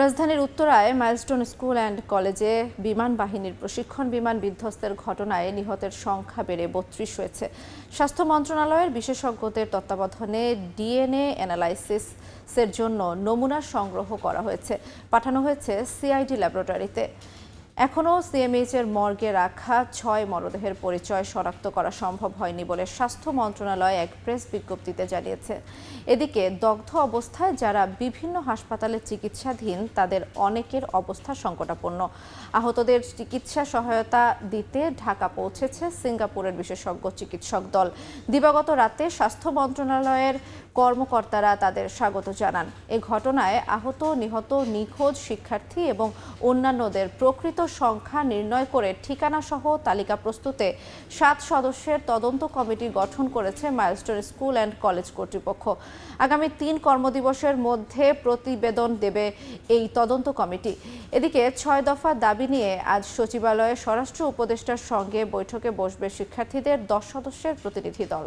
রাজধানীর উত্তরায় milestone school and কলেজে বিমান বাহিনীর প্রশিক্ষণ বিমান বিধ্বস্তের ঘটনায় নিহতের সংখ্যা বেড়ে ৩২ হয়েছে। স্বাস্থ্য মন্ত্রণালয়ের বিশেষজ্ঞদের তত্ত্বাবধানে ডিএনএ অ্যানালাইসিসের জন্য নমুনা সংগ্রহ করা হয়েছে, পাঠানো হয়েছে সিআইডি ল্যাবরেটরিতে। এখনও সিএমএইচের মর্গে রাখা ৬ মরদেহের পরিচয় শনাক্ত করা সম্ভব হয়নি বলে স্বাস্থ্য মন্ত্রণালয় এক প্রেস বিজ্ঞপ্তিতে জানিয়েছে। এদিকে দগ্ধ অবস্থায় যারা বিভিন্ন হাসপাতালে চিকিৎসাধীন তাদের অনেকের অবস্থা সংকটাপন্ন। আহতদের চিকিৎসা সহায়তা দিতে ঢাকা পৌঁছেছে সিঙ্গাপুরের বিশেষজ্ঞ চিকিৎসক দল। দিবাগত রাতে স্বাস্থ্য মন্ত্রণালয়ের কর্মকর্তারা তাদের স্বাগত জানান। এ ঘটনায় আহত, নিহত, নিখোঁজ শিক্ষার্থী এবং অন্যান্যদের প্রকৃত সংখ্যা নির্ণয় করে ঠিকানাসহ তালিকা প্রস্তুতে ৭ সদস্যের তদন্ত কমিটি গঠন করেছে মাইলস্টোন স্কুল অ্যান্ড কলেজ কর্তৃপক্ষ। আগামী ৩ কর্মদিবসের মধ্যে প্রতিবেদন দেবে এই তদন্ত কমিটি। এদিকে ৬ দফা দাবি নিয়ে আজ সচিবালয়ে স্বরাষ্ট্র উপদেষ্টার সঙ্গে বৈঠকে বসবে শিক্ষার্থীদের ১০ সদস্যের প্রতিনিধি দল।